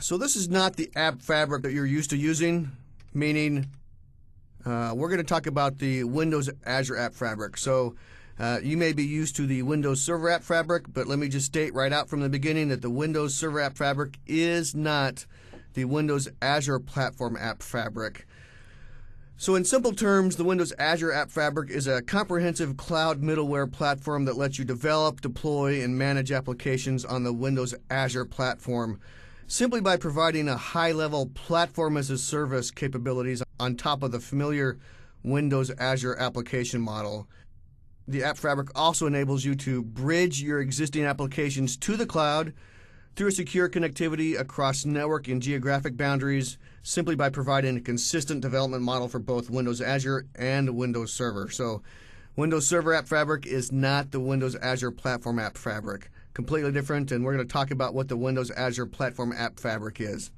So this is not the app fabric that you're used to using, meaning we're going to talk about the Windows Azure App Fabric. So you may be used to the Windows Server App Fabric, but let me just state right out from the beginning that the Windows Server App Fabric is not the Windows Azure Platform App Fabric. So in simple terms, the Windows Azure App Fabric is a comprehensive cloud middleware platform that lets you develop, deploy, and manage applications on the Windows Azure platform simply by providing a high-level platform as a service capabilities on top of the familiar Windows Azure application model. The App Fabric also enables you to bridge your existing applications to the cloud through a secure connectivity across network and geographic boundaries simply by providing a consistent development model for both Windows Azure and Windows Server. So Windows Server App Fabric is not the Windows Azure Platform App Fabric. Completely different, and we're going to talk about what the Windows Azure Platform App Fabric is.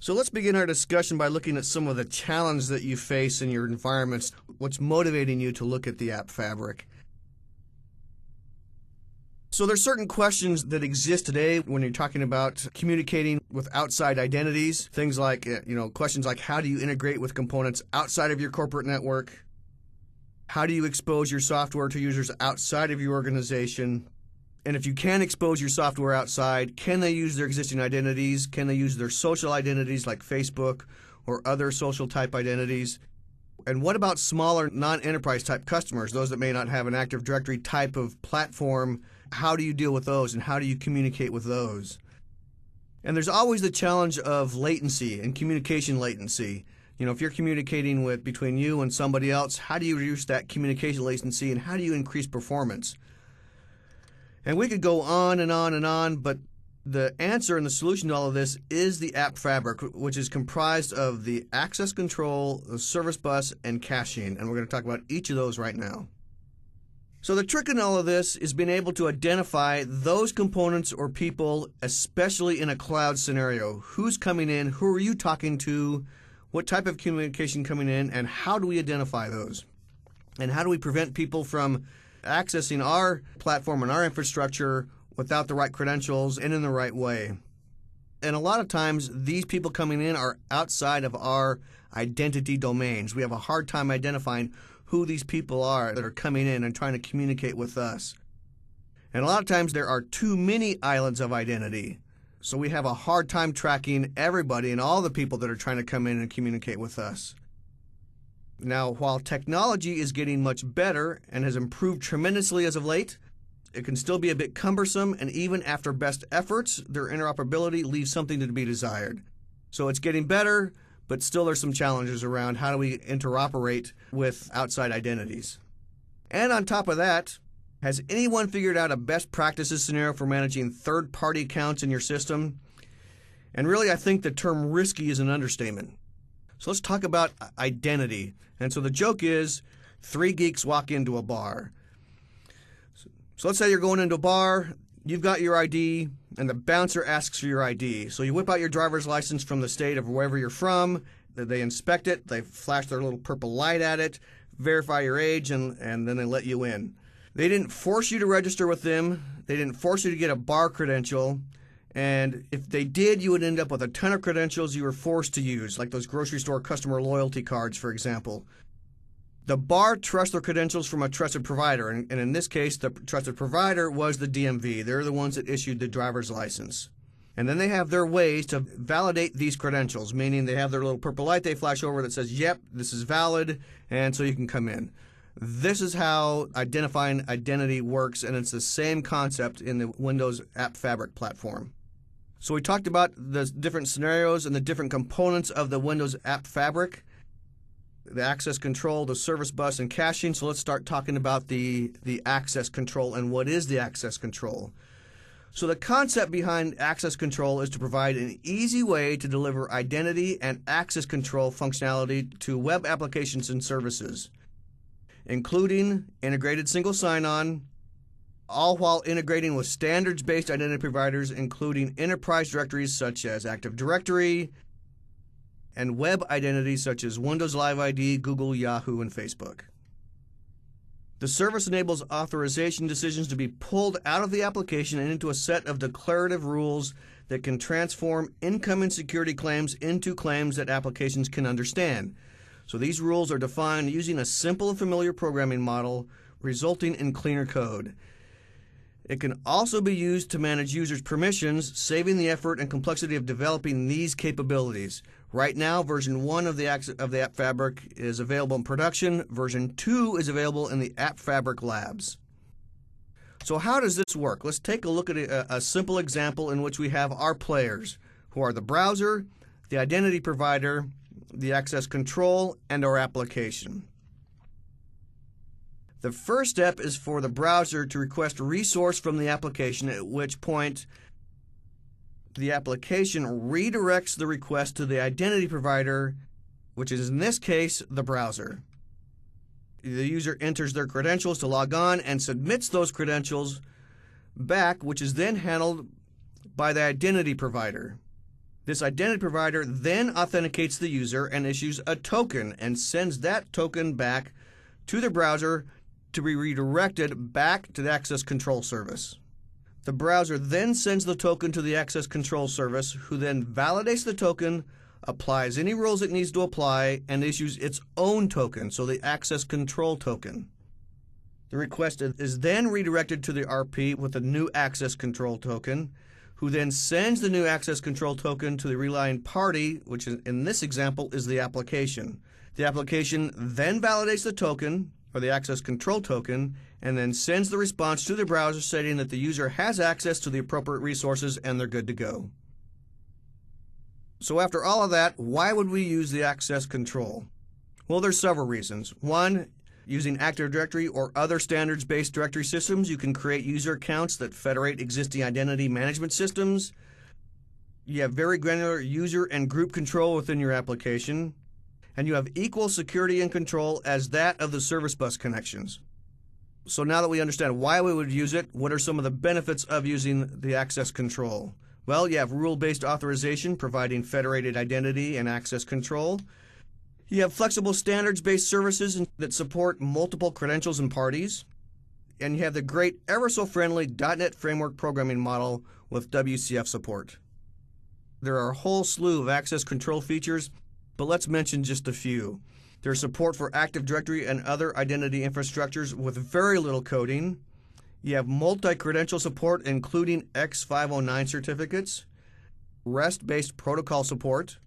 So let's begin our discussion by looking at some of the challenges that you face in your environments. What's motivating you to look at the App Fabric? So there's certain questions that exist today when you're talking about communicating with outside identities. Things like, questions like how do you integrate with components outside of your corporate network? How do you expose your software to users outside of your organization? And if you can expose your software outside, can they use their existing identities? Can they use their social identities like Facebook or other social type identities? And what about smaller non-enterprise type customers, those that may not have an Active Directory type of platform? How do you deal with those and how do you communicate with those? And there's always the challenge of latency and communication latency. If you're communicating between you and somebody else, how do you reduce that communication latency and how do you increase performance? And we could go on and on and on, but the answer and the solution to all of this is the App Fabric, which is comprised of the access control, the service bus, and caching. And we're going to talk about each of those right now. So the trick in all of this is being able to identify those components or people, especially in a cloud scenario. Who's coming in? Who are you talking to? What type of communication coming in? And how do we identify those? And how do we prevent people from accessing our platform and our infrastructure without the right credentials and in the right way? And a lot of times, these people coming in are outside of our identity domains. We have a hard time identifying who these people are that are coming in and trying to communicate with us. And a lot of times there are too many islands of identity. So we have a hard time tracking everybody and all the people that are trying to come in and communicate with us. Now, while technology is getting much better and has improved tremendously as of late, it can still be a bit cumbersome, and even after best efforts, their interoperability leaves something to be desired. So it's getting better, but still there's some challenges around how do we interoperate with outside identities. And on top of that, has anyone figured out a best practices scenario for managing third-party accounts in your system? And really, I think the term risky is an understatement. So let's talk about identity. And so the joke is, 3 geeks walk into a bar. So let's say you're going into a bar, you've got your ID, and the bouncer asks for your ID. So you whip out your driver's license from the state of wherever you're from, they inspect it, they flash their little purple light at it, verify your age, and then they let you in. They didn't force you to register with them, they didn't force you to get a bar credential, and if they did, you would end up with a ton of credentials you were forced to use, like those grocery store customer loyalty cards, for example. The bar trusts their credentials from a trusted provider, and in this case, the trusted provider was the DMV. They're the ones that issued the driver's license. And then they have their ways to validate these credentials, meaning they have their little purple light they flash over that says, yep, this is valid, and so you can come in. This is how identifying identity works, and it's the same concept in the Windows App Fabric platform. So we talked about the different scenarios and the different components of the Windows App Fabric, the access control, the service bus, and caching. So let's start talking about the access control and what is the access control. So the concept behind access control is to provide an easy way to deliver identity and access control functionality to web applications and services, including integrated single sign-on, all while integrating with standards-based identity providers, including enterprise directories such as Active Directory and web identities such as Windows Live ID, Google, Yahoo, and Facebook. The service enables authorization decisions to be pulled out of the application and into a set of declarative rules that can transform incoming security claims into claims that applications can understand. So these rules are defined using a simple and familiar programming model, resulting in cleaner code. It can also be used to manage users' permissions, saving the effort and complexity of developing these capabilities. Right now, version 1 of the App Fabric is available in production. Version 2 is available in the App Fabric Labs. So how does this work? Let's take a look at a simple example in which we have our players, who are the browser, the identity provider, the access control, and our application. The first step is for the browser to request a resource from the application, at which point the application redirects the request to the identity provider, which is in this case the browser. The user enters their credentials to log on and submits those credentials back, which is then handled by the identity provider. This identity provider then authenticates the user and issues a token and sends that token back to the browser to be redirected back to the access control service. The browser then sends the token to the access control service, who then validates the token, applies any rules it needs to apply, and issues its own token, so the access control token. The request is then redirected to the RP with a new access control token, who then sends the new access control token to the relying party, which in this example is the application. The application then validates the token, or the access control token, and then sends the response to the browser stating that the user has access to the appropriate resources and they're good to go. So after all of that, why would we use the access control? Well, there's several reasons. One, using Active Directory or other standards-based directory systems, you can create user accounts that federate existing identity management systems. You have very granular user and group control within your application, and you have equal security and control as that of the service bus connections. So now that we understand why we would use it, what are some of the benefits of using the access control? Well, you have rule-based authorization providing federated identity and access control. You have flexible standards-based services that support multiple credentials and parties. And you have the great ever-so-friendly .NET Framework programming model with WCF support. There are a whole slew of access control features, but let's mention just a few. There's support for Active Directory and other identity infrastructures with very little coding. You have multi-credential support, including X509 certificates, REST-based protocol support,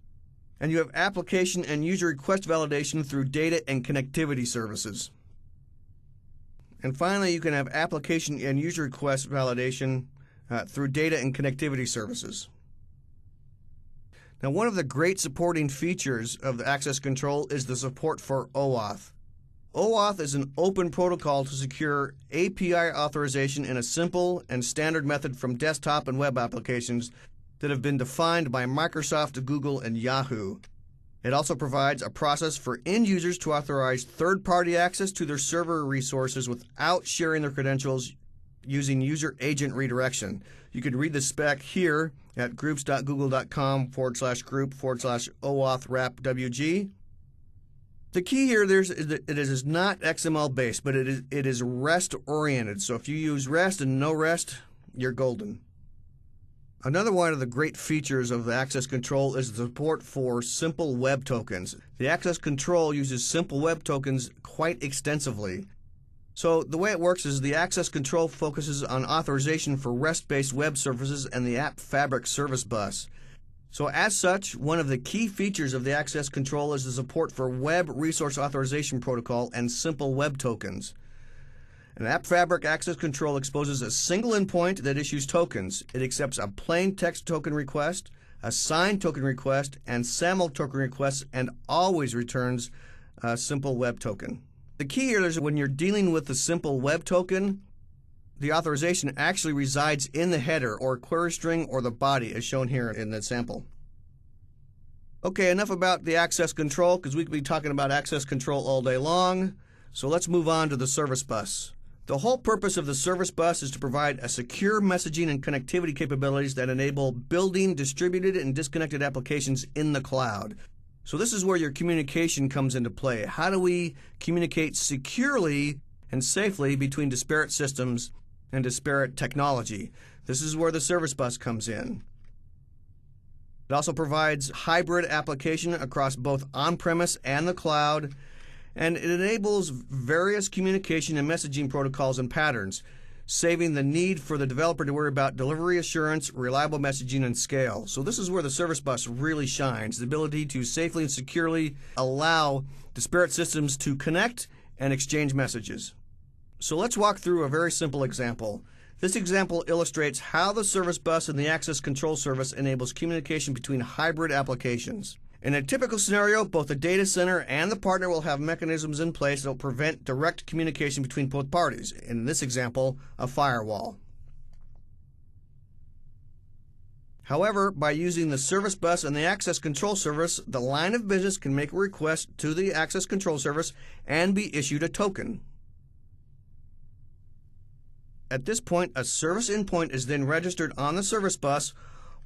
and you have application and user request validation through data and connectivity services. And finally, you can have application and user request validation through data and connectivity services. Now, one of the great supporting features of the access control is the support for OAuth. OAuth is an open protocol to secure API authorization in a simple and standard method from desktop and web applications that have been defined by Microsoft, Google, and Yahoo. It also provides a process for end users to authorize third-party access to their server resources without sharing their credentials using user agent redirection. You can read the spec here at groups.google.com/group/OAuth-wrap-WG. The key here is that it is not XML based, but it is REST oriented. So if you use REST and no REST, you're golden. Another one of the great features of the access control is the support for simple web tokens. The access control uses simple web tokens quite extensively. So the way it works is the access control focuses on authorization for REST-based web services and the App Fabric service bus. So as such, one of the key features of the access control is the support for Web Resource Authorization Protocol and simple web tokens. An App Fabric access control exposes a single endpoint that issues tokens. It accepts a plain text token request, a signed token request, and SAML token requests, and always returns a simple web token. The key here is when you're dealing with the simple web token, the authorization actually resides in the header or query string or the body, as shown here in the sample. Okay, enough about the access control, because we could be talking about access control all day long. So let's move on to the service bus. The whole purpose of the service bus is to provide a secure messaging and connectivity capabilities that enable building distributed and disconnected applications in the cloud. So this is where your communication comes into play. How do we communicate securely and safely between disparate systems and disparate technology. This is where the service bus comes in. It also provides hybrid application across both on-premise and the cloud, and it enables various communication and messaging protocols and patterns, saving the need for the developer to worry about delivery assurance, reliable messaging, and scale. So this is where the service bus really shines, the ability to safely and securely allow disparate systems to connect and exchange messages. So let's walk through a very simple example. This example illustrates how the service bus and the access control service enables communication between hybrid applications. In a typical scenario, both the data center and the partner will have mechanisms in place that will prevent direct communication between both parties. In this example, a firewall. However, by using the service bus and the access control service, the line of business can make a request to the access control service and be issued a token. At this point, a service endpoint is then registered on the service bus,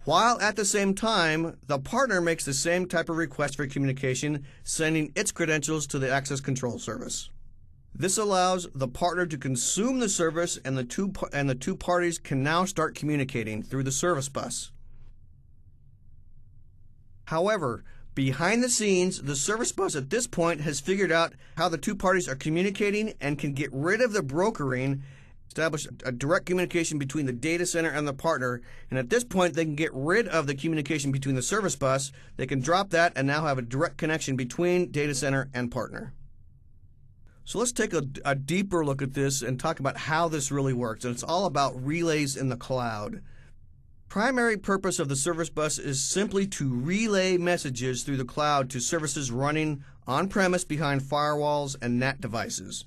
while at the same time, the partner makes the same type of request for communication, sending its credentials to the access control service. This allows the partner to consume the service, and the two parties can now start communicating through the service bus. However, behind the scenes, the service bus at this point has figured out how the two parties are communicating and can get rid of the brokering, establish a direct communication between the data center and the partner, and at this point they can get rid of the communication between the service bus. They can drop that and now have a direct connection between data center and partner. So let's take a deeper look at this and talk about how this really works, and it's all about relays in the cloud. Primary purpose of the service bus is simply to relay messages through the cloud to services running on-premise behind firewalls and NAT devices.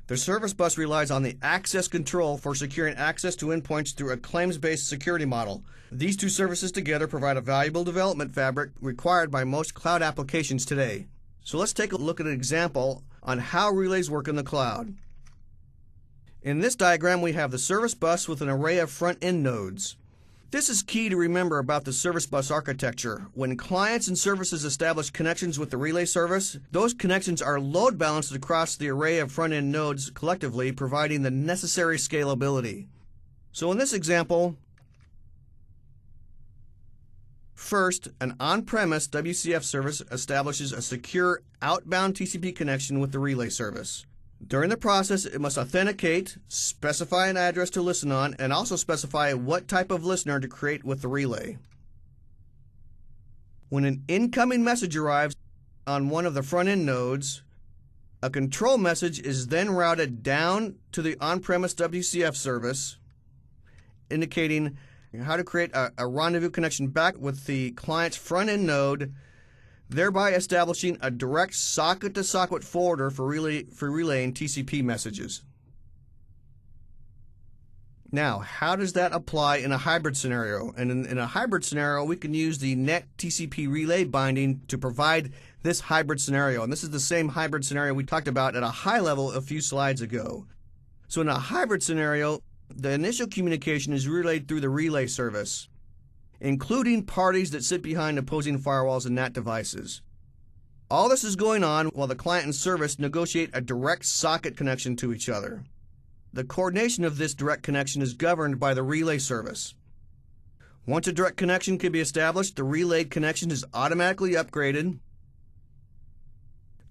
The service bus relies on the access control for securing access to endpoints through a claims-based security model. These two services together provide a valuable development fabric required by most cloud applications today. So let's take a look at an example on how relays work in the cloud. In this diagram, we have the service bus with an array of front-end nodes. This is key to remember about the service bus architecture. When clients and services establish connections with the relay service, those connections are load balanced across the array of front-end nodes collectively, providing the necessary scalability. So in this example, first, an on-premise WCF service establishes a secure outbound TCP connection with the relay service. During the process, it must authenticate, specify an address to listen on, and also specify what type of listener to create with the relay. When an incoming message arrives on one of the front-end nodes, a control message is then routed down to the on-premise WCF service, indicating how to create a rendezvous connection back with the client's front-end node, thereby establishing a direct socket-to-socket forwarder for relaying TCP messages. Now, how does that apply in a hybrid scenario? And in a hybrid scenario, we can use the net TCP relay binding to provide this hybrid scenario. And this is the same hybrid scenario we talked about at a high level a few slides ago. So in a hybrid scenario, the initial communication is relayed through the relay service, including parties that sit behind opposing firewalls and NAT devices. All this is going on while the client and service negotiate a direct socket connection to each other. The coordination of this direct connection is governed by the relay service. Once a direct connection can be established, the relayed connection is automatically upgraded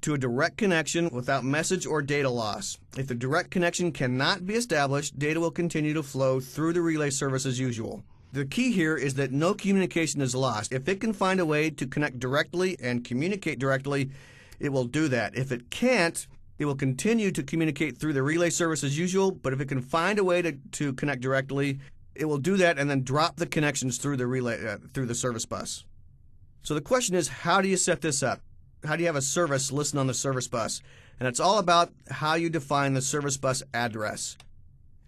to a direct connection without message or data loss. If the direct connection cannot be established, data will continue to flow through the relay service as usual. The key here is that no communication is lost. If it can find a way to connect directly and communicate directly, it will do that. If it can't, it will continue to communicate through the relay service as usual, but if it can find a way to connect directly, it will do that and then drop the connections through the relay through the service bus. So the question is, how do you set this up? How do you have a service listen on the service bus? And it's all about how you define the service bus address.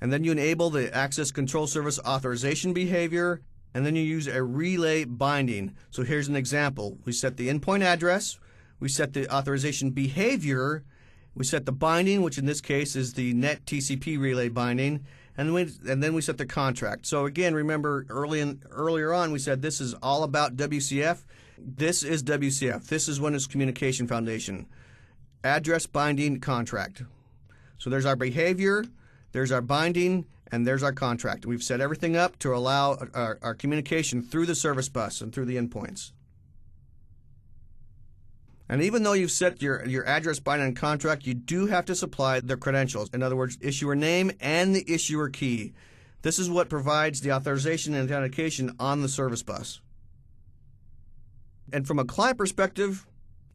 And then you enable the access control service authorization behavior, and then you use a relay binding. So here's an example. We set the endpoint address, we set the authorization behavior, we set the binding, which in this case is the net TCP relay binding, and then we set the contract. So again, remember earlier on we said this is all about WCF. This is WCF. This is Windows Communication Foundation. Address binding contract. So there's our behavior, there's our binding, and there's our contract. We've set everything up to allow our communication through the service bus and through the endpoints. And even though you've set your address, binding, and contract, you do have to supply the credentials. In other words, issuer name and the issuer key. This is what provides the authorization and authentication on the service bus. And from a client perspective,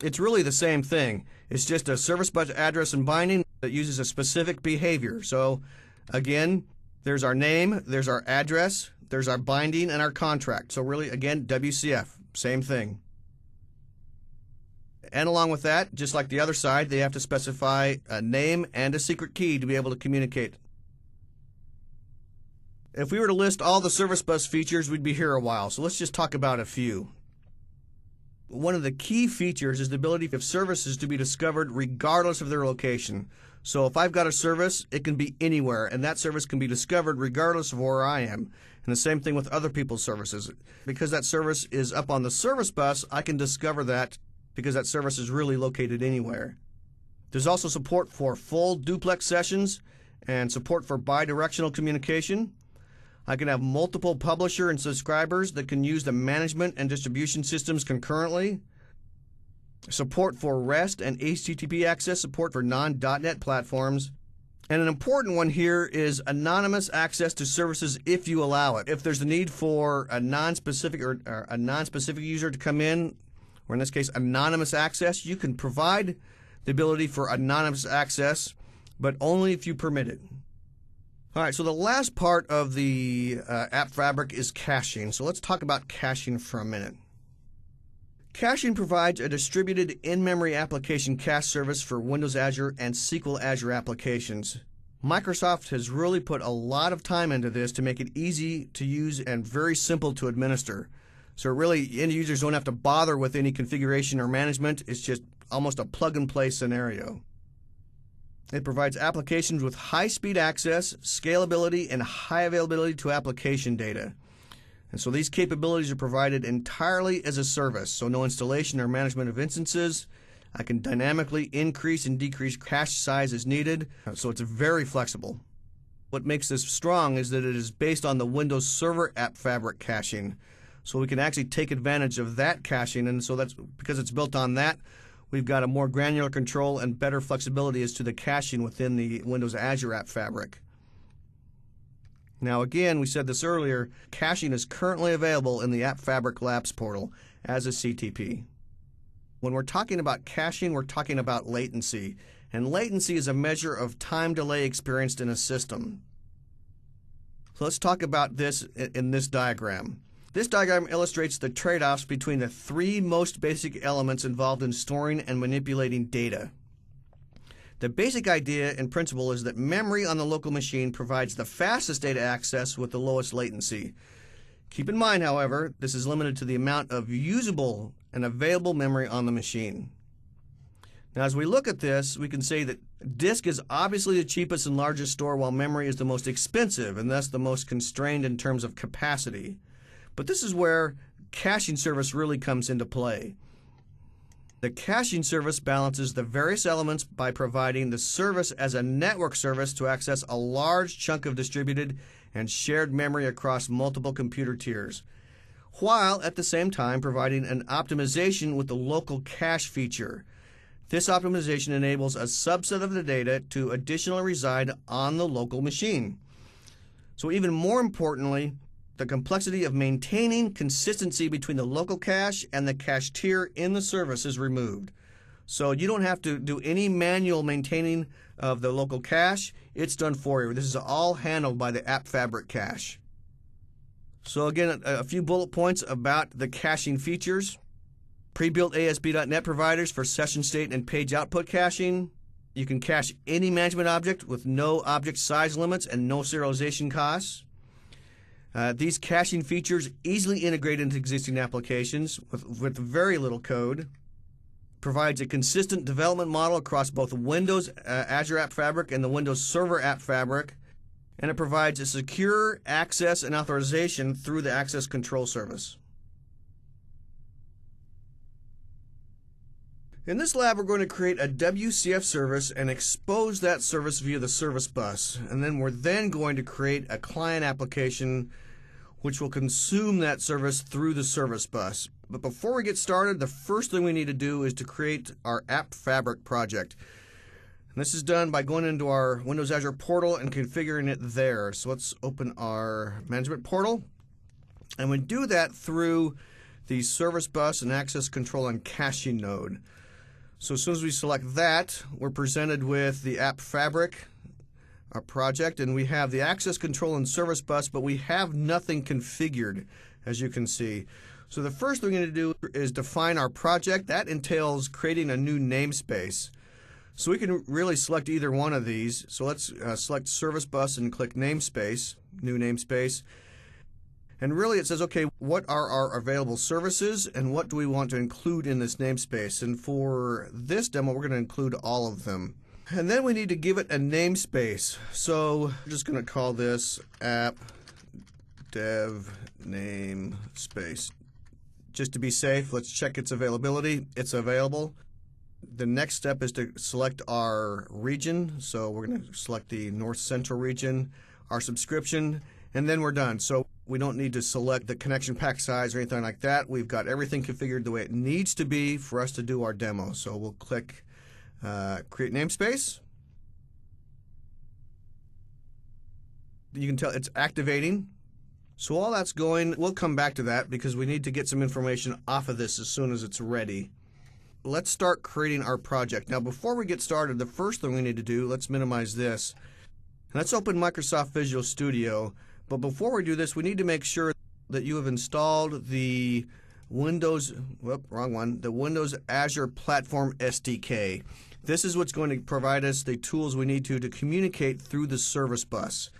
it's really the same thing. It's just a service bus address and binding that uses a specific behavior. So again, there's our name, there's our address, there's our binding, and our contract. So really, again, WCF, same thing. And along with that, just like the other side, they have to specify a name and a secret key to be able to communicate. If we were to list all the service bus features, we'd be here a while. So let's just talk about a few. One of the key features is the ability of services to be discovered regardless of their location. So if I've got a service, it can be anywhere, and that service can be discovered regardless of where I am. And the same thing with other people's services. Because that service is up on the service bus, I can discover that because that service is really located anywhere. There's also support for full duplex sessions and support for bidirectional communication. I can have multiple publisher and subscribers that can use the management and distribution systems concurrently. Support for REST and HTTP access support for non.NET platforms. And an important one here is anonymous access to services if you allow it. If there's a need for a non-specific user to come in, or in this case, anonymous access, you can provide the ability for anonymous access, but only if you permit it. All right, so the last part of the App Fabric is caching. So let's talk about caching for a minute. Caching provides a distributed in-memory application cache service for Windows Azure and SQL Azure applications. Microsoft has really put a lot of time into this to make it easy to use and very simple to administer. So really, end users don't have to bother with any configuration or management. It's just almost a plug-and-play scenario. It provides applications with high-speed access, scalability, and high availability to application data. And so these capabilities are provided entirely as a service, so no installation or management of instances. I can dynamically increase and decrease cache size as needed, so it's very flexible. What makes this strong is that it is based on the Windows Server App Fabric caching. So we can actually take advantage of that caching, and so that's because it's built on that, we've got a more granular control and better flexibility as to the caching within the Windows Azure App Fabric. Now again, we said this earlier, caching is currently available in the App Fabric Labs portal as a CTP. When we're talking about caching, we're talking about latency, and latency is a measure of time delay experienced in a system. So let's talk about this in this diagram. This diagram illustrates the trade-offs between the three most basic elements involved in storing and manipulating data. The basic idea and principle is that memory on the local machine provides the fastest data access with the lowest latency. Keep in mind, however, this is limited to the amount of usable and available memory on the machine. Now, as we look at this, we can say that disk is obviously the cheapest and largest store, while memory is the most expensive and thus the most constrained in terms of capacity. But this is where caching service really comes into play. The caching service balances the various elements by providing the service as a network service to access a large chunk of distributed and shared memory across multiple computer tiers, while at the same time providing an optimization with the local cache feature. This optimization enables a subset of the data to additionally reside on the local machine. So even more importantly, the complexity of maintaining consistency between the local cache and the cache tier in the service is removed. So you don't have to do any manual maintaining of the local cache. It's done for you. This is all handled by the App Fabric cache. So again, a few bullet points about the caching features. Pre-built ASP.NET providers for session state and page output caching. You can cache any management object with no object size limits and no serialization costs. These caching features easily integrate into existing applications with very little code. Provides a consistent development model across both Windows Azure App Fabric and the Windows Server App Fabric. And it provides a secure access and authorization through the Access Control Service. In this lab, we're going to create a WCF service and expose that service via the service bus. And then we're going to create a client application which will consume that service through the service bus. But before we get started, the first thing we need to do is to create our App Fabric project. And this is done by going into our Windows Azure portal and configuring it there. So let's open our management portal. And we do that through the service bus and access control and caching node. So as soon as we select that, we're presented with the App Fabric project, and we have the access control and service bus, but we have nothing configured, as you can see. So the first thing we're going to do is define our project. That entails creating a new namespace. So we can really select either one of these. So let's select service bus and click namespace, new namespace. And really it says, okay, what are our available services and what do we want to include in this namespace? And for this demo, we're going to include all of them. And then we need to give it a namespace. So I'm just going to call this app dev namespace. Just to be safe, let's check its availability. It's available. The next step is to select our region. So we're going to select the North Central region, our subscription, and then we're done. So we don't need to select the connection pack size or anything like that. We've got everything configured the way it needs to be for us to do our demo. So we'll click Create Namespace. You can tell it's activating. So while that's going, we'll come back to that because we need to get some information off of this as soon as it's ready. Let's start creating our project. Now before we get started, the first thing we need to do, let's minimize this. Let's open Microsoft Visual Studio. But before we do this, we need to make sure that you have installed the Windows Azure Platform SDK. This is what's going to provide us the tools we need to communicate through the service bus.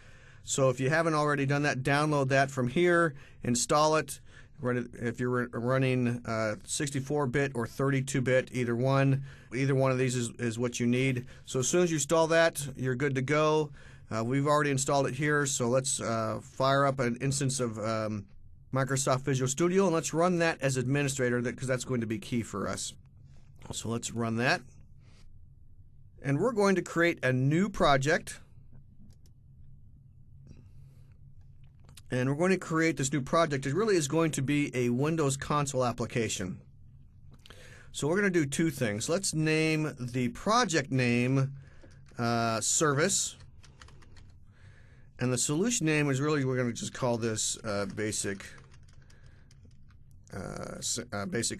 So if you haven't already done that, download that from here, install it. If you're running 64-bit or 32-bit, either one of these is what you need. So as soon as you install that, you're good to go. We've already installed it here, so let's fire up an instance of Microsoft Visual Studio, and let's run that as administrator because that's going to be key for us. So let's run that. And we're going to create a new project. And we're going to create this new project. It really is going to be a Windows console application. So we're going to do two things. Let's name the project name Service. And the solution name is really, we're going to just call this basic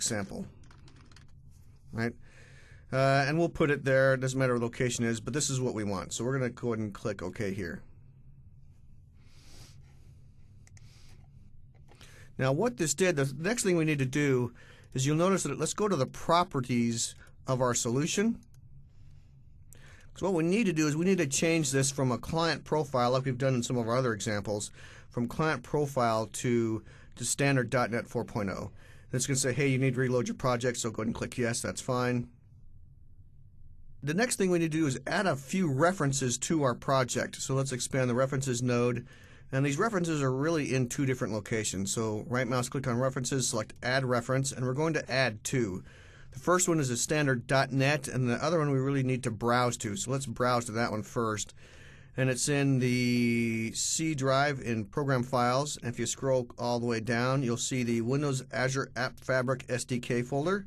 sample, right? And we'll put it there. It doesn't matter what location is, but this is what we want. So we're going to go ahead and click OK here. Now what this did, the next thing we need to do is you'll notice that let's go to the properties of our solution. So what we need to do is we need to change this from a client profile, like we've done in some of our other examples, from client profile to standard .NET 4.0. It's going to say, hey, you need to reload your project, so go ahead and click yes, that's fine. The next thing we need to do is add a few references to our project. So let's expand the references node. And these references are really in two different locations. So right mouse click on references, select add reference, and we're going to add two. The first one is a standard .NET, and the other one we really need to browse to. So let's browse to that one first. And it's in the C drive in Program Files. And if you scroll all the way down, you'll see the Windows Azure App Fabric SDK folder.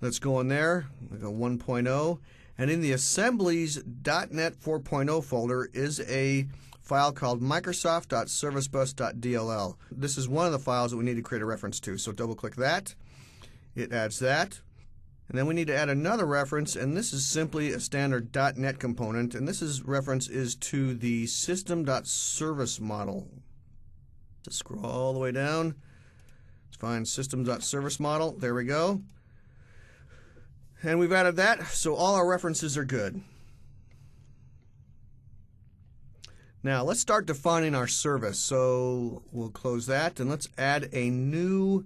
Let's go in there, we'll go 1.0. And in the Assemblies .NET 4.0 folder is a file called Microsoft.servicebus.dll. This is one of the files that we need to create a reference to. So double click that. It adds that. And then we need to add another reference, and this is simply a standard .NET component, and this reference is to the system.service model. Just scroll all the way down. Let's find system.service model. There we go. And we've added that, so all our references are good. Now let's start defining our service. So we'll close that, and let's add a new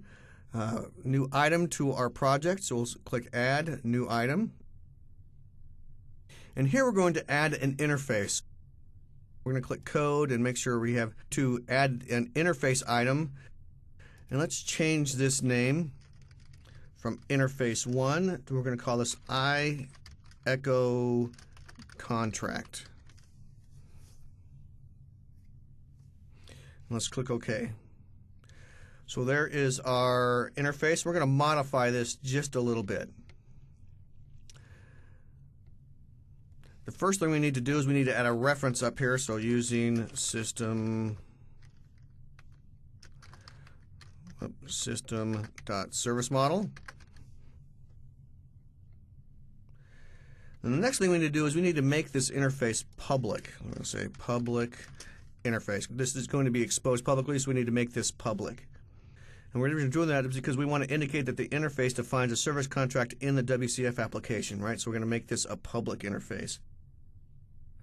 item to our project. So we'll click Add New Item. And here we're going to add an interface. We're going to click Code and make sure we have to add an interface item. And let's change this name from interface 1. We're going to call this I_echo contract. Let's click OK. So there is our interface. We're going to modify this just a little bit. The first thing we need to do is we need to add a reference up here. So using system.serviceModel. And the next thing we need to do is we need to make this interface public. I'm going to say public interface. This is going to be exposed publicly, so we need to make this public. And we're doing that because we want to indicate that the interface defines a service contract in the WCF application, right? So we're going to make this a public interface.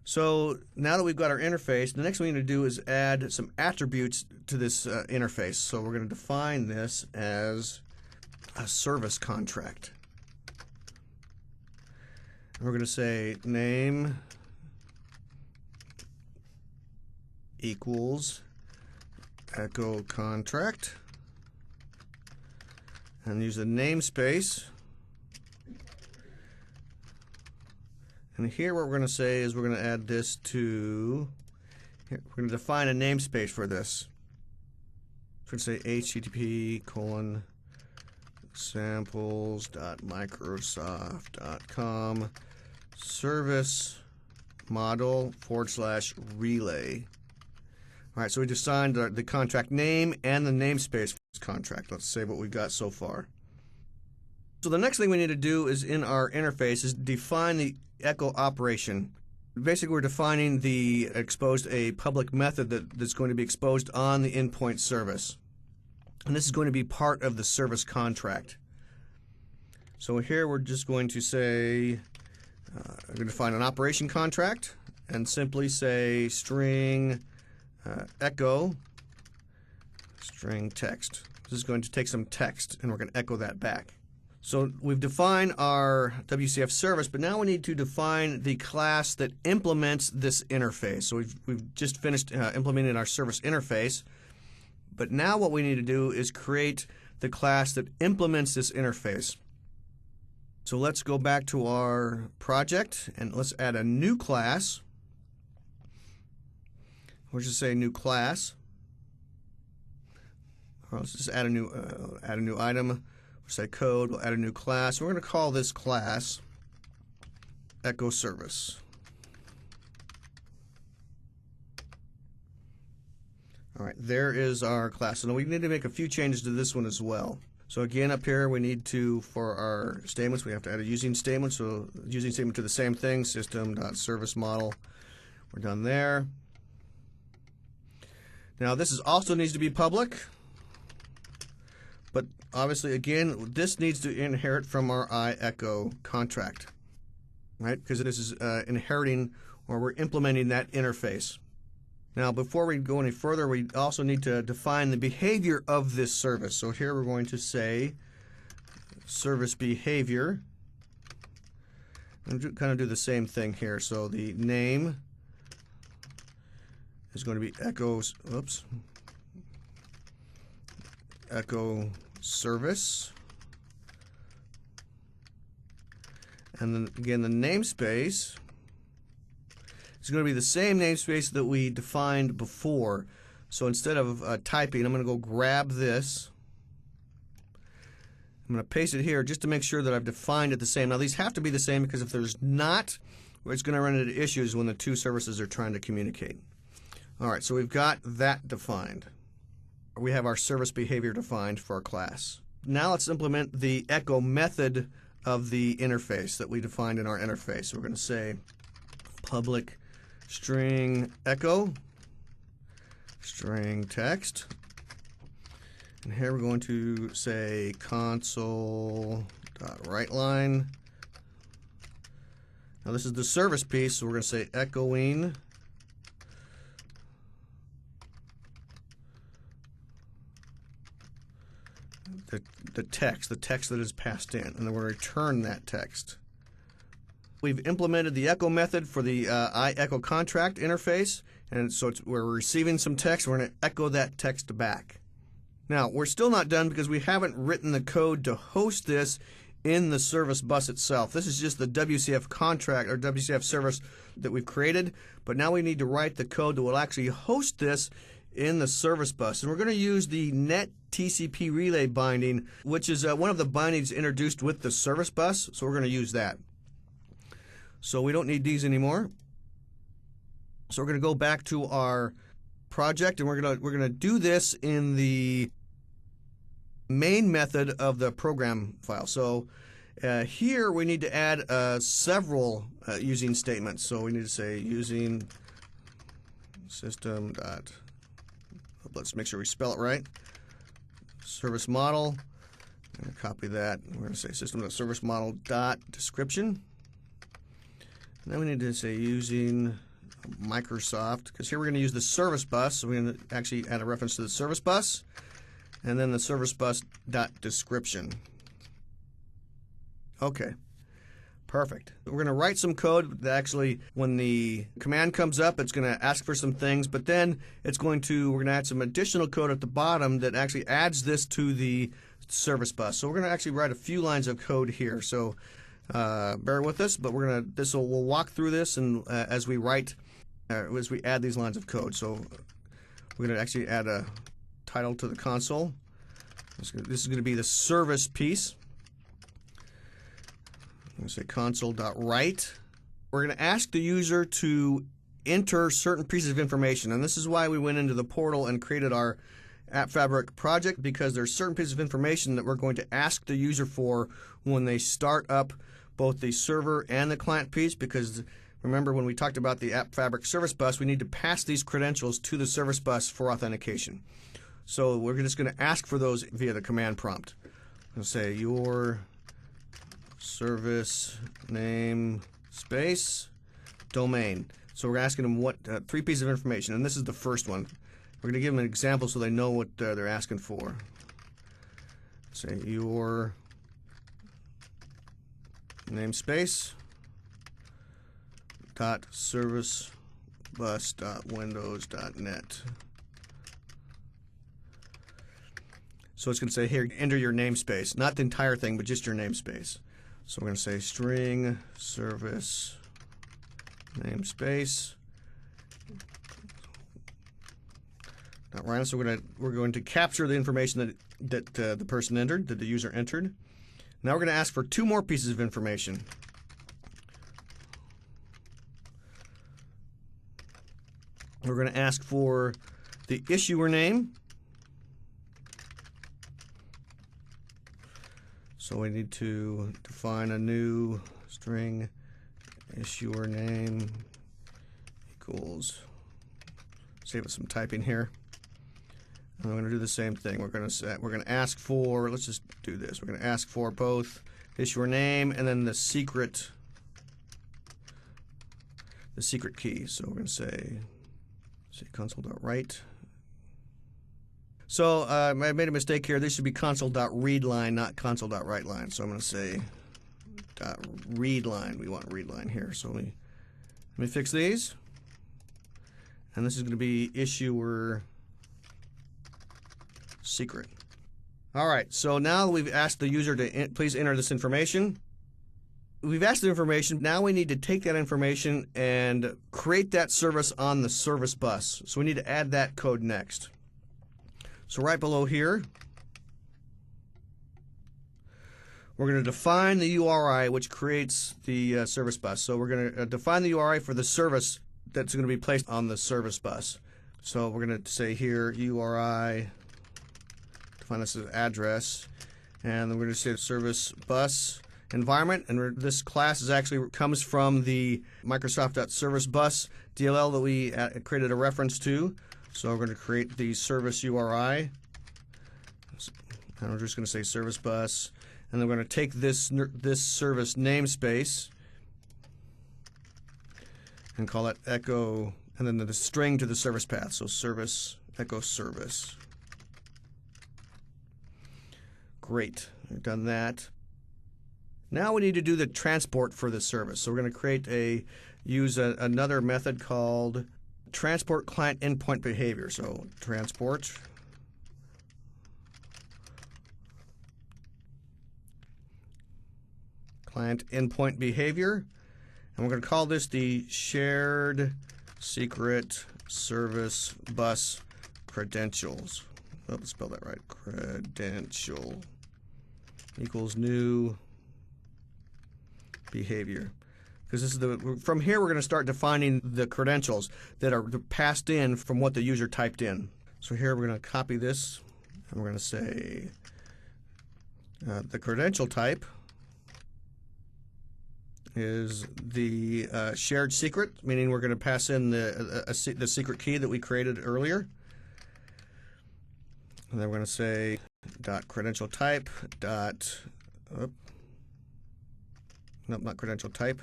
So now that we've got our interface, the next thing we need to do is add some attributes to this interface. So we're going to define this as a service contract. And we're going to say name equals echo contract, and use the namespace. And here what we're going to say is we're going to add this to, we're going to define a namespace for this. We're going to say http://samples.microsoft.com service model /relay. All right, so we defined the contract name and the namespace for this contract. Let's save what we've got so far. So the next thing we need to do is in our interface is define the echo operation. Basically, we're defining a public method that's going to be exposed on the endpoint service. And this is going to be part of the service contract. So here we're just going to say, we're going to define an operation contract and simply say string echo string text. This is going to take some text and we're going to echo that back. So we've defined our WCF service, but now we need to define the class that implements this interface. So we've just finished implementing our service interface, but now what we need to do is create the class that implements this interface. So let's go back to our project and let's add a new class. We'll just say new class. Or let's just add a new item. We'll say code. We'll add a new class. We're going to call this class Echo Service. All right, there is our class. So now we need to make a few changes to this one as well. So again, up here we need to, for our statements, we have to add a using statement. So using statement to the same thing, system.serviceModel. We're done there. Now this also needs to be public, but obviously again this needs to inherit from our I_echo contract, right? Because this is inheriting, or we're implementing that interface. Now before we go any further, we also need to define the behavior of this service. So here we're going to say service behavior, and kind of do the same thing here. So the name is going to be echo service, and then again the namespace is going to be the same namespace that we defined before. So instead of typing, I'm going to go grab this. I'm going to paste it here just to make sure that I've defined it the same. Now these have to be the same, because if there's not, it's going to run into issues when the two services are trying to communicate. All right, so we've got that defined. We have our service behavior defined for our class. Now let's implement the echo method of the interface that we defined in our interface. So we're going to say public string echo string text. And here we're going to say console.writeLine. Now this is the service piece, so we're going to say echoing the text that is passed in, and then we're going to return that text. We've implemented the echo method for the I_echo contract interface, and so we're receiving some text. We're going to echo that text back. Now, we're still not done because we haven't written the code to host this in the service bus itself. This is just the WCF contract or WCF service that we've created, but now we need to write the code that will actually host this in the service bus. And we're going to use the net TCP relay binding, which is one of the bindings introduced with the service bus, so we're going to use that. So we don't need these anymore. So we're going to go back to our project, and we're going to do this in the main method of the program file. So here we need to add several using statements. So we need to say using system dot, let's make sure we spell it right, service model. I'm going to copy that. We're going to say system.service model dot description. And then we need to say using Microsoft, because here we're going to use the service bus, so we're going to actually add a reference to the service bus, and then the service bus dot description. Okay, perfect. We're going to write some code that actually, when the command comes up, it's going to ask for some things, but then we're going to add some additional code at the bottom that actually adds this to the service bus. So we're going to actually write a few lines of code here. So bear with us, but we'll walk through this and as we add these lines of code. So we're going to actually add a title to the console. This is going to be the service piece. I'm going to say console.write. We're going to ask the user to enter certain pieces of information, and this is why we went into the portal and created our App Fabric project, because there's certain pieces of information that we're going to ask the user for when they start up both the server and the client piece, because remember when we talked about the App Fabric service bus, we need to pass these credentials to the service bus for authentication. So we're just going to ask for those via the command prompt. I'll say your service name space domain. So we're asking them what three pieces of information, and this is the first one. We're going to give them an example so they know what they're asking for. Say your namespace dot service bus dot windows dot net. So it's going to say here, enter your namespace, not the entire thing, but just your namespace. So we're going to say string service namespace. Right, so we're going to capture the information that the person entered, that the user entered. Now we're going to ask for two more pieces of information. We're going to ask for the issuer name. So we need to define a new string issuer name equals, save us some typing here. And we're going to do the same thing. We're going to ask for, let's just do this. We're going to ask for both issuer name and then the secret key. So we're going to say console.write. So I made a mistake here. This should be console.readline, not console.writeline. So I'm going to say .readline. We want readline here. So let me fix these. And this is going to be issuer secret. All right, so now we've asked the user to please enter this information. We've asked the information. Now we need to take that information and create that service on the service bus. So we need to add that code next. So right below here, we're going to define the URI which creates the service bus. So we're going to define the URI for the service that's going to be placed on the service bus. So we're going to say here URI, define this as address, and then we're going to say service bus environment, and this class is actually comes from the Microsoft.ServiceBus DLL that we created a reference to. So we're going to create the service URI, and we're just going to say service bus, and then we're going to take this service namespace and call it echo, and then the string to the service path. So service echo service. Great, we've done that. Now we need to do the transport for the service. So we're going to use another method called transport client endpoint behavior. So transport client endpoint behavior. And we're going to call this the shared secret service bus credentials. Oh, let's spell that right. Credential equals new behavior. Because this is from here we're going to start defining the credentials that are passed in from what the user typed in. So here we're going to copy this and we're going to say the credential type is the shared secret, meaning we're going to pass in the secret key that we created earlier. And then we're going to say dot credential type dot not credential type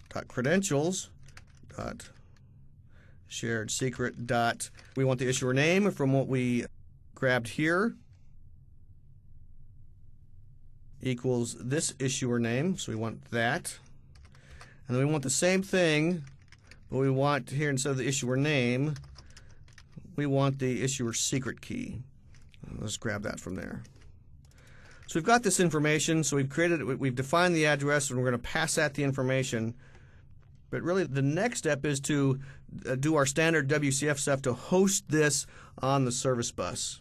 dot credentials dot shared secret dot, we want the issuer name from what we grabbed here equals this issuer name, so we want that. And then we want the same thing, but we want here, instead of the issuer name, we want the issuer secret key. Let's grab that from there. So we've got this information, so we've defined the address, and we're going to pass that the information. But really the next step is to do our standard WCF stuff to host this on the service bus.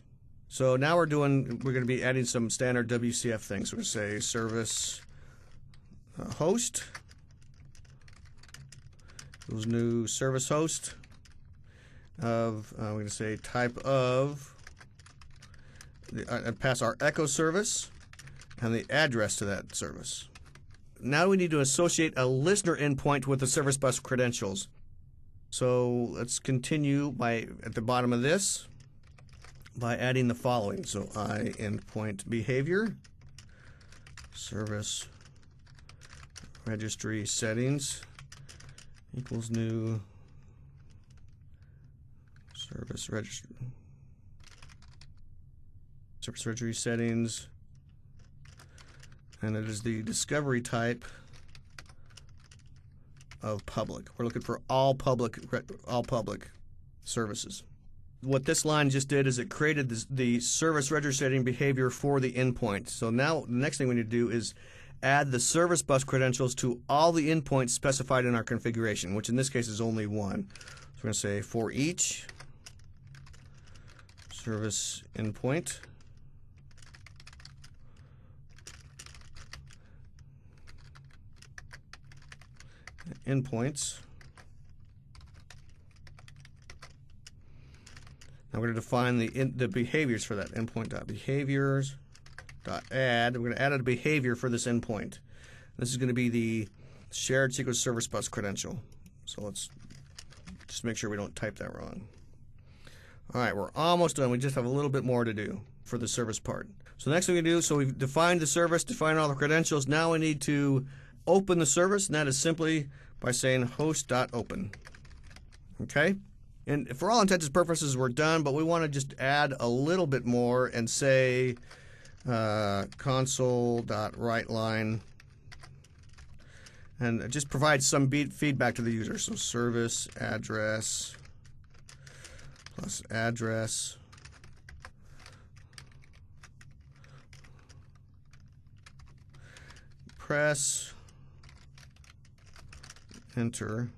So now we're going to be adding some standard WCF things. So we're going to say service host equals new service host of, we're going to say type of, and pass our echo service and the address to that service. Now we need to associate a listener endpoint with the service bus credentials. So let's continue at the bottom of this by adding the following. So I endpoint behavior, service registry settings equals new service registry settings, and it is the discovery type of public. We're looking for all public services. What this line just did is it created the service registering behavior for the endpoint. So now the next thing we need to do is add the service bus credentials to all the endpoints specified in our configuration, which in this case is only one. So we're going to say for each service endpoint, endpoints. Now we're going to define the behaviors for that. Endpoint.behaviors.add. We're going to add a behavior for this endpoint. This is going to be the shared secret service bus credential. So let's just make sure we don't type that wrong. All right, we're almost done. We just have a little bit more to do for the service part. So the next thing we do, so we've defined the service, defined all the credentials. Now we need to open the service, and that is simply by saying host.open. Okay? And for all intents and purposes, we're done, but we want to just add a little bit more and say console.writeLine, and just provide some feedback to the user. So service address plus address press enter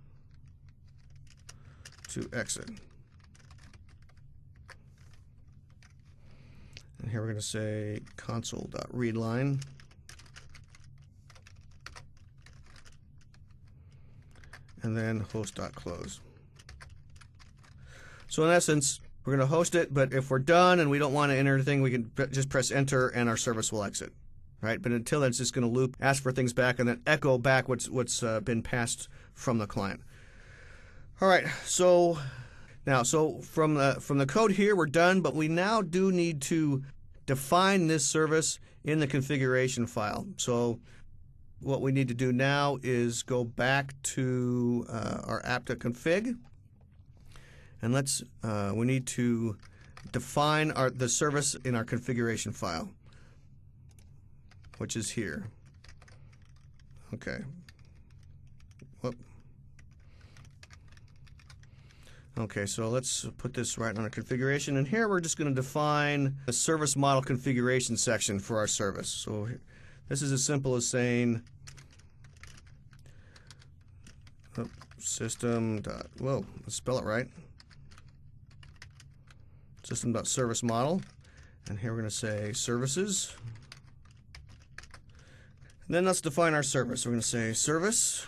to exit. And here we're going to say console.readLine. And then host.close. So in essence, we're going to host it, but if we're done and we don't want to enter anything, we can just press enter and our service will exit. Right? But until then, it's just going to loop, ask for things back, and then echo back what's been passed from the client. All right. So now, from the code here, we're done, but we now do need to define this service in the configuration file. So what we need to do now is go back to our app.config, and we need to define the service in our configuration file, which is here. Okay. Whoop. Okay, so let's put this right on our configuration, and here we're just going to define the service model configuration section for our service. So this is as simple as saying system dot, whoa, let's spell it right. System dot service model. And here we're going to say services. And then let's define our service. We're going to say service.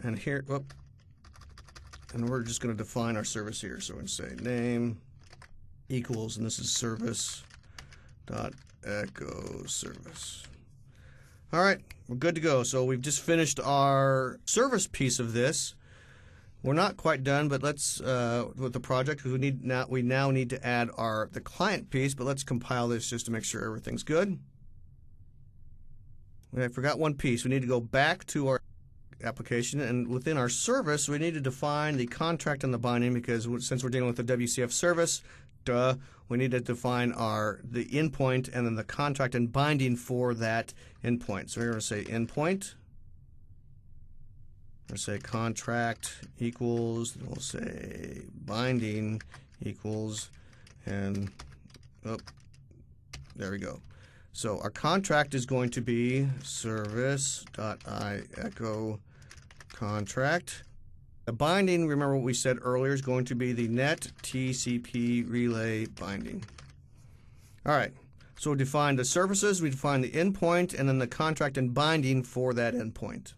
And here, whoop. And we're just going to define our service here. So we're going to say name equals, and this is service dot echo service. All right, we're good to go. So we've just finished our service piece of this. We're not quite done, but let's with the project, because we now need to add the client piece. But let's compile this just to make sure everything's good. I forgot one piece. We need to go back to our application, and within our service, we need to define the contract and the binding, because since we're dealing with the WCF service, we need to define the endpoint and then the contract and binding for that endpoint. So we're going to say endpoint. We'll say contract equals, we'll say binding equals, and there we go. So our contract is going to be service.iecho contract. The binding, remember what we said earlier, is going to be the net TCP relay binding. All right, so we define the services, we define the endpoint, and then the contract and binding for that endpoint.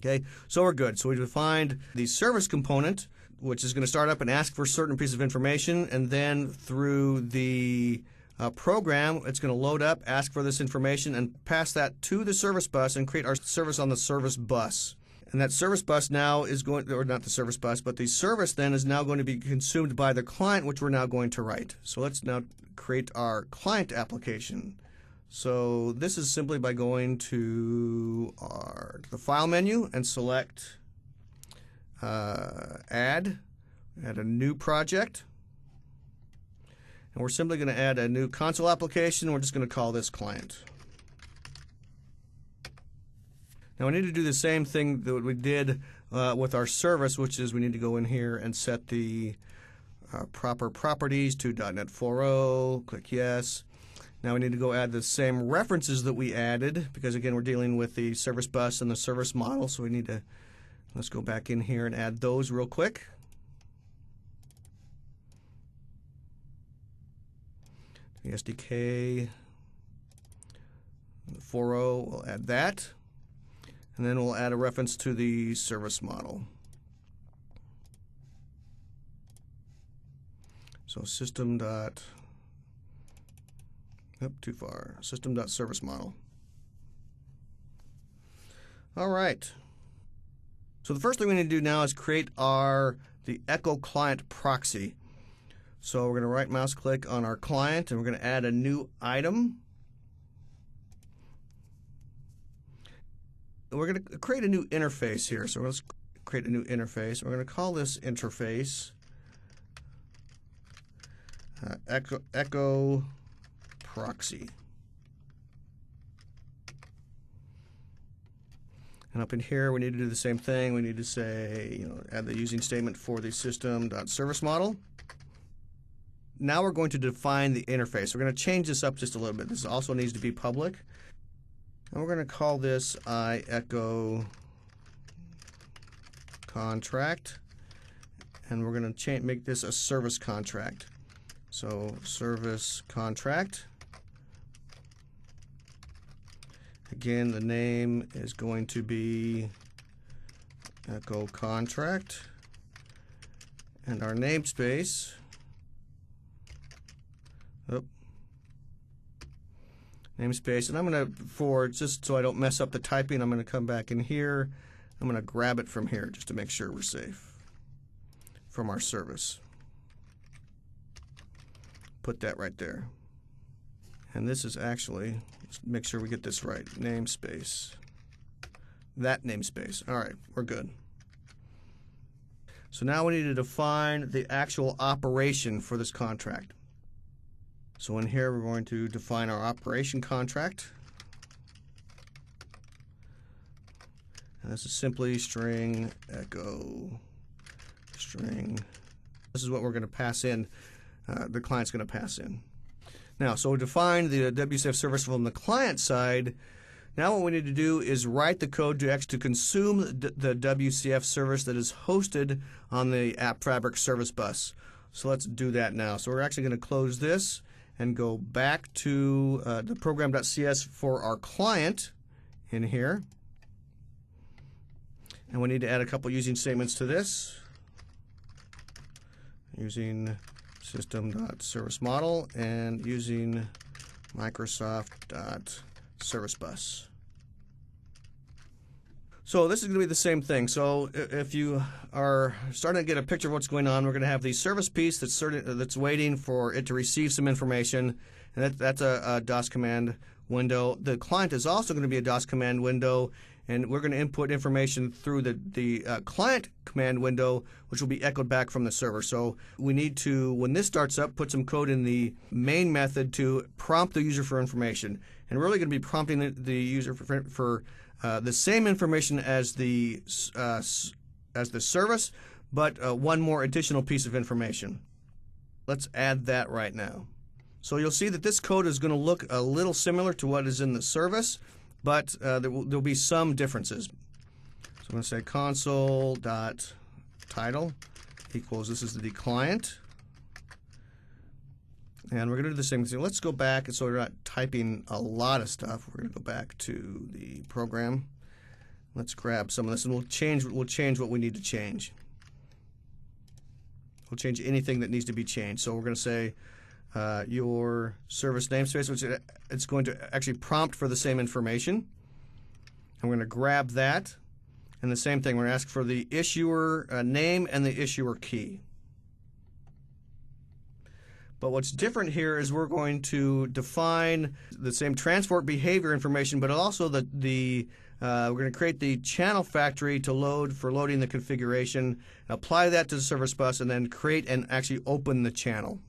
Okay, so we're good. So we defined the service component, which is going to start up and ask for a certain piece of information, and then through the program, it's going to load up, ask for this information, and pass that to the service bus and create our service on the service bus. And that service bus now is going, or not the service bus, but the service then is now going to be consumed by the client, which we're now going to write. So let's now create our client application. So this is simply by going to the File menu and select Add a new project. And we're simply going to add a new console application. We're just going to call this client. Now we need to do the same thing that we did with our service, which is we need to go in here and set the proper properties to .NET 4.0, click yes. Now we need to go add the same references that we added, because again we're dealing with the service bus and the service model, so we need to, let's go back in here and add those real quick. The SDK 4.0, we'll add that. And then we'll add a reference to the service model. So too far. System.service model. All right. So the first thing we need to do now is create the Echo client proxy. So we're going to right mouse click on our client, and we're going to add a new item. We're going to create a new interface here. So let's create a new interface. We're going to call this interface Echo proxy. And up in here, we need to do the same thing. We need to say, add the using statement for the system.service model. Now we're going to define the interface. We're going to change this up just a little bit. This also needs to be public. And we're going to call this iecho contract. And we're going to make this a service contract. So service contract. Again, the name is going to be Echo contract. And our namespace, namespace, and I'm going to, just so I don't mess up the typing, I'm going to come back in here. I'm going to grab it from here just to make sure we're safe from our service. Put that right there. And this is actually, let's make sure we get this right, namespace. That namespace. All right, we're good. So now we need to define the actual operation for this contract. So in here, we're going to define our operation contract. And this is simply string echo string. This is what we're going to pass in. The client's going to pass in. Now, so we define the WCF service from the client side. Now what we need to do is write the code to consume the WCF service that is hosted on the App Fabric service bus. So let's do that now. So we're actually going to close this and go back to the program.cs for our client in here. And we need to add a couple using statements to this. Using system.serviceModel and using Microsoft.ServiceBus. So this is going to be the same thing. So if you are starting to get a picture of what's going on, we're going to have the service piece that's waiting for it to receive some information, and that's a DOS command window. The client is also going to be a DOS command window, and we're going to input information through the client command window, which will be echoed back from the server. So we need to, when this starts up, put some code in the main method to prompt the user for information. And we're really going to be prompting the user for the same information as the service, but one more additional piece of information. Let's add that right now. So you'll see that this code is going to look a little similar to what is in the service, but there'll be some differences. So I'm going to say console.title equals, this is the client. And we're going to do the same thing. Let's go back, and so we're not typing a lot of stuff. We're going to go back to the program. Let's grab some of this, and we'll change what we need to change. We'll change anything that needs to be changed. So we're going to say your service namespace, which it's going to actually prompt for the same information. And we're going to grab that. And the same thing, we're going to ask for the issuer name and the issuer key. But what's different here is we're going to define the same transport behavior information, but also we're going to create the channel factory to loading the configuration, apply that to the service bus, and then create and actually open the channel.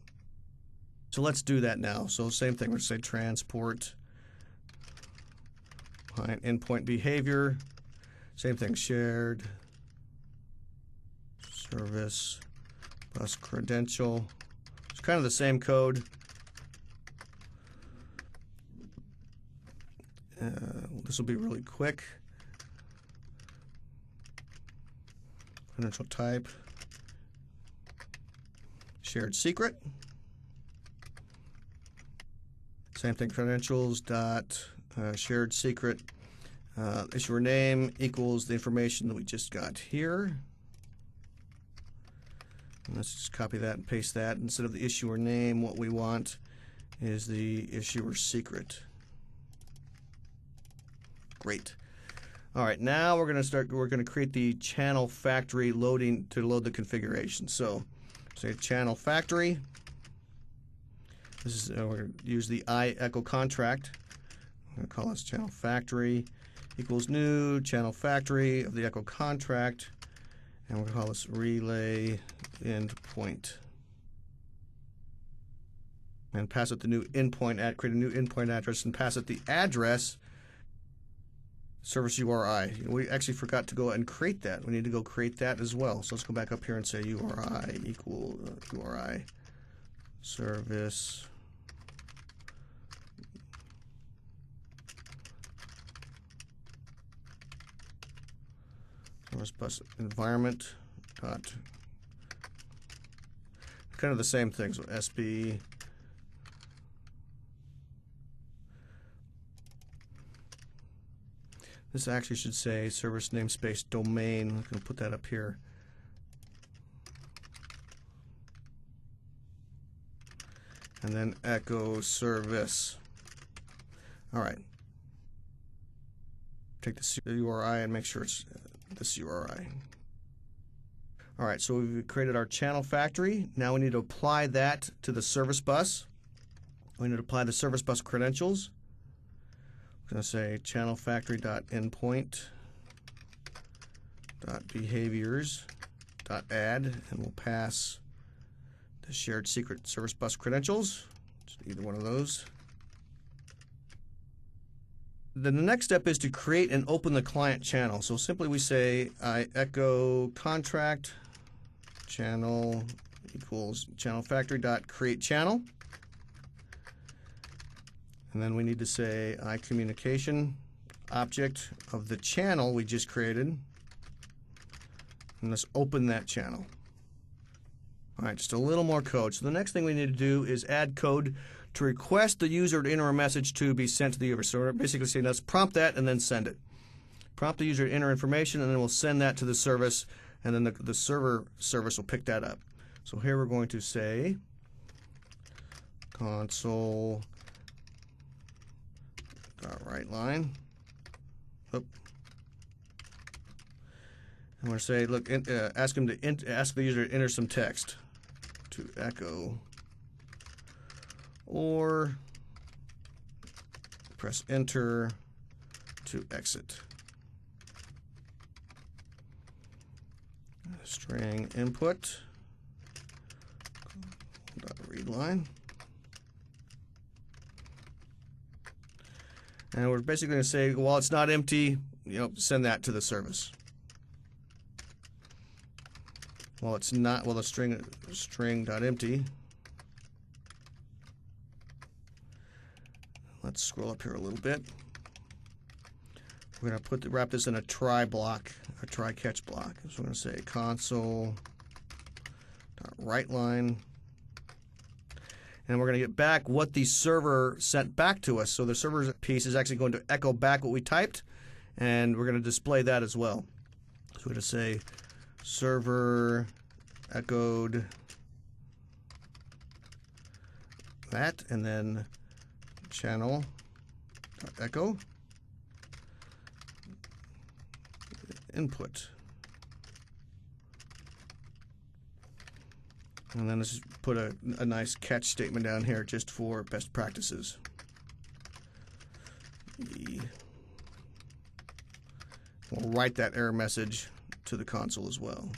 So let's do that now. So same thing, we're going to say transport endpoint behavior. Same thing, shared service bus credential. It's kind of the same code. This will be really quick. Credential type, shared secret. Same thing, credentials dot shared secret. Issuer name equals the information that we just got here. And let's just copy that and paste that. Instead of the issuer name, what we want is the issuer secret. Great. All right, now we're going to create the channel factory loading to load the configuration. So say channel factory. This is we're going to use the echo contract. I'm going to call this channel factory equals new channel factory of the echo contract, and we're going to call this relay endpoint. And pass it the new endpoint create a new endpoint address and pass it the address service URI. We actually forgot to go and create that. We need to go create that as well. So let's go back up here and say URI equal URI service service bus environment dot, kind of the same thing. So SB this actually should say service namespace domain. I'm going to put that up here. And then echo service. All right. Take the URI and make sure it's this URI. All right, so we've created our channel factory. Now we need to apply that to the service bus. We need to apply the service bus credentials. I'm going to say channel factory.endpoint.behaviors.add, and we'll pass the shared secret service bus credentials. Just either one of those. Then the next step is to create and open the client channel. So simply we say I echo contract channel equals channel factory.create channel. And then we need to say I communication object of the channel we just created. And let's open that channel. All right, just a little more code. So the next thing we need to do is add code to request the user to enter a message to be sent to the user. So we're basically saying let's prompt that and then send it. Prompt the user to enter information, and then we'll send that to the service, and then the server service will pick that up. So here we're going to say console write line. Oop. I'm going to say, look, ask the user to enter some text to echo, or press enter to exit. String input read line, and we're basically going to say, while it's not empty, send that to the service. While it's not, the string.empty. Let's scroll up here a little bit. We're going to wrap this in a try block, a try catch block. So we're going to say console.writeLine, and we're going to get back what the server sent back to us. So the server piece is actually going to echo back what we typed, and we're going to display that as well. So we're going to say server echoed that, and then channel.echo input. And then let's just put a nice catch statement down here just for best practices. We'll write that error message to the console as well.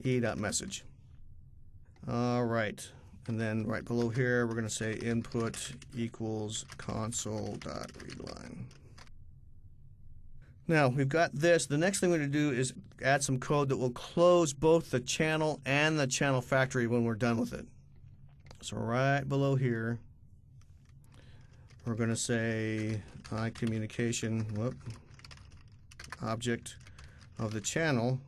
E.message. All right, and then right below here we're going to say input equals console.readline. Now we've got this. The next thing we're going to do is add some code that will close both the channel and the channel factory when we're done with it. So right below here we're going to say communication object of the channel.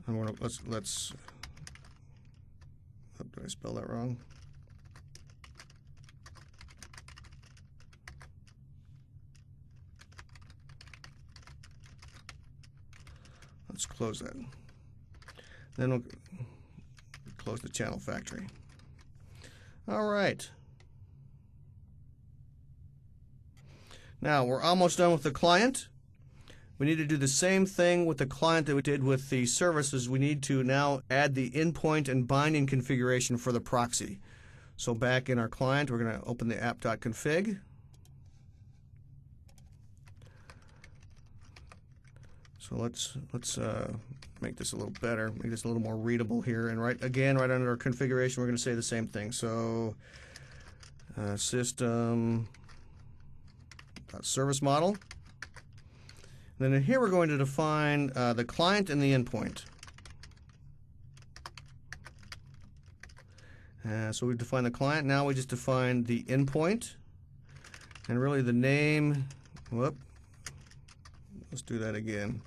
And let's did I spell that wrong? Let's close that. Then we'll close the channel factory. All right. Now we're almost done with the client. We need to do the same thing with the client that we did with the services. We need to now add the endpoint and binding configuration for the proxy. So back in our client, we're going to open the app.config. So let's make this a little better, make this a little more readable here. And right under our configuration, we're going to say the same thing. So system.service model. Then in here we're going to define the client and the endpoint. So we define the client. Now we just define the endpoint. And really the name, let's do that again.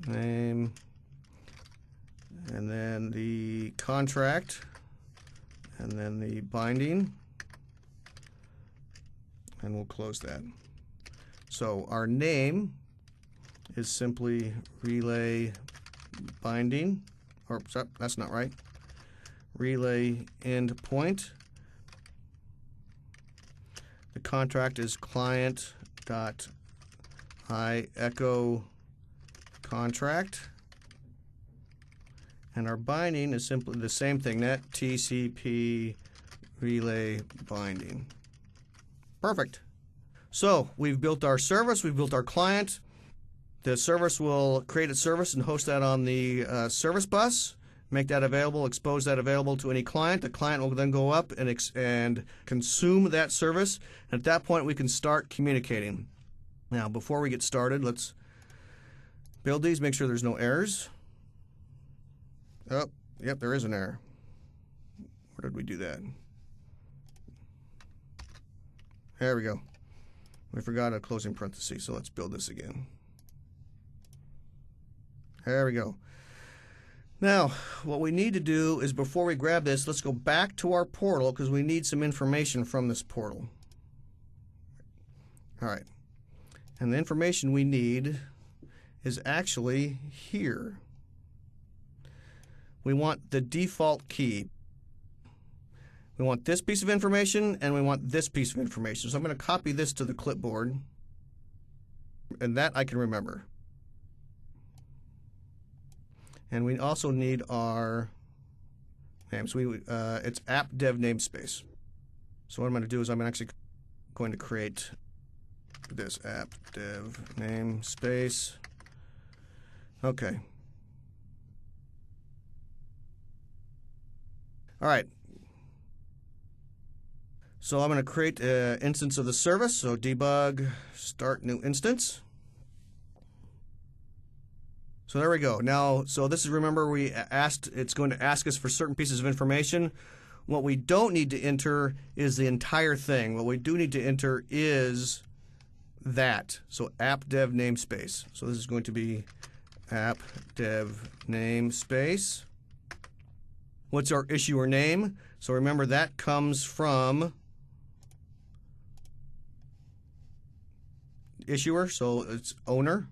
Name, and then the contract, and then the binding, and we'll close that. So our name is simply relay binding, or sorry, that's not right. Relay endpoint. The contract is client.iecho contract. And our binding is simply the same thing, net TCP relay binding. Perfect. So we've built our service, we've built our client. The service will create a service and host that on the service bus, make that available, expose that available to any client. The client will then go up and consume that service. And at that point, we can start communicating. Now, before we get started, let's Build these, make sure there's no errors. Oh, yep, there is an error. Where did we do that? There we go. We forgot a closing parenthesis, so let's build this again. There we go. Now, what we need to do is, before we grab this, let's go back to our portal because we need some information from this portal. All right. And the information we need is actually here. We want the default key. We want this piece of information, and we want this piece of information. So I'm going to copy this to the clipboard, and that I can remember. And we also need our name. So it's app dev namespace. So what I'm going to do is I'm actually going to create this app dev namespace. Okay. All right. So I'm going to create an instance of the service. So debug, start new instance. So there we go. Now, so this is, remember we asked, it's going to ask us for certain pieces of information. What we don't need to enter is the entire thing. What we do need to enter is that. So app dev namespace. So this is going to be app dev namespace. What's our issuer name? So remember that comes from issuer, so it's owner.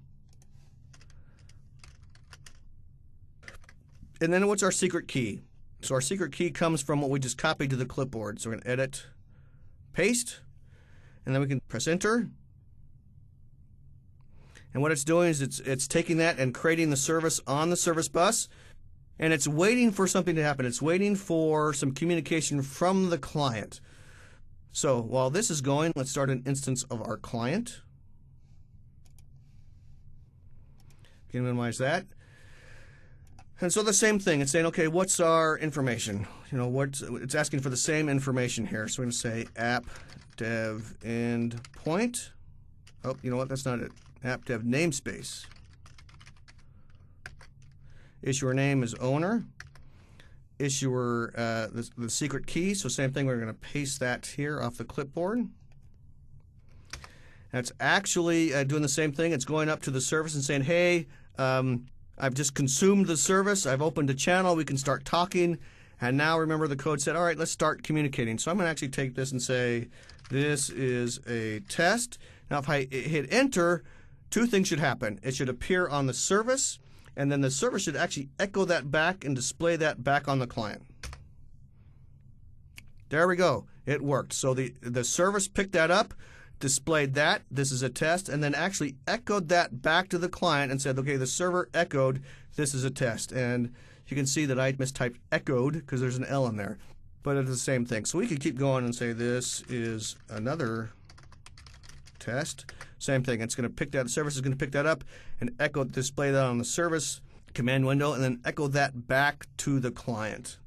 And then what's our secret key? So our secret key comes from what we just copied to the clipboard. So we're going to edit, paste, and then we can press enter. And what it's doing is it's taking that and creating the service on the service bus, and it's waiting for something to happen. It's waiting for some communication from the client. So while this is going, let's start an instance of our client. You can minimize that. And so the same thing, it's saying, okay, what's our information? You know, it's asking for the same information here. So we're going to say app dev endpoint. Oh, you know what? That's not it. App dev namespace. Issuer name is owner. Issuer, the secret key. So same thing, we're going to paste that here off the clipboard. That's actually doing the same thing. It's going up to the service and saying, hey, I've just consumed the service. I've opened a channel. We can start talking. And now remember the code said, all right, let's start communicating. So I'm going to actually take this and say, this is a test. Now if I hit enter, two things should happen. It should appear on the service, and then the service should actually echo that back and display that back on the client. There we go. It worked. So the service picked that up, displayed that, this is a test, and then actually echoed that back to the client and said, okay, the server echoed, this is a test. And you can see that I mistyped echoed because there's an L in there, but it's the same thing. So we could keep going and say this is another test. Same thing, it's going to pick that, the service is going to pick that up and echo, display that on the service command window, and then echo that back to the client.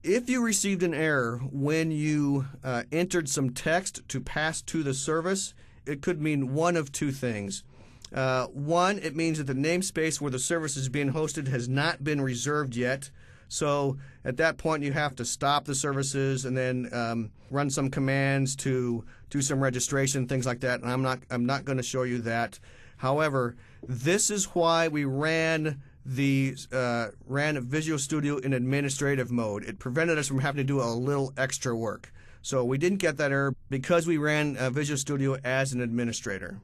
If you received an error when you entered some text to pass to the service, it could mean one of two things. One, it means that the namespace where the service is being hosted has not been reserved yet. So at that point, you have to stop the services and then run some commands to do some registration, things like that. And I'm not going to show you that. However, this is why we ran Visual Studio in administrative mode. It prevented us from having to do a little extra work. So we didn't get that error because we ran Visual Studio as an administrator.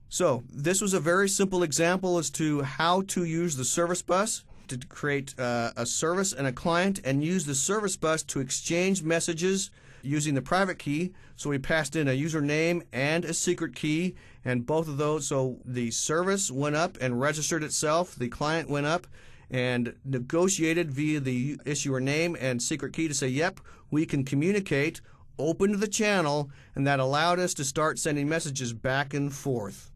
So this was a very simple example as to how to use the service bus to create a service and a client, and use the service bus to exchange messages using the private key. So we passed in a username and a secret key, and both of those, so the service went up and registered itself, the client went up and negotiated via the issuer name and secret key to say, yep, we can communicate, opened the channel, and that allowed us to start sending messages back and forth.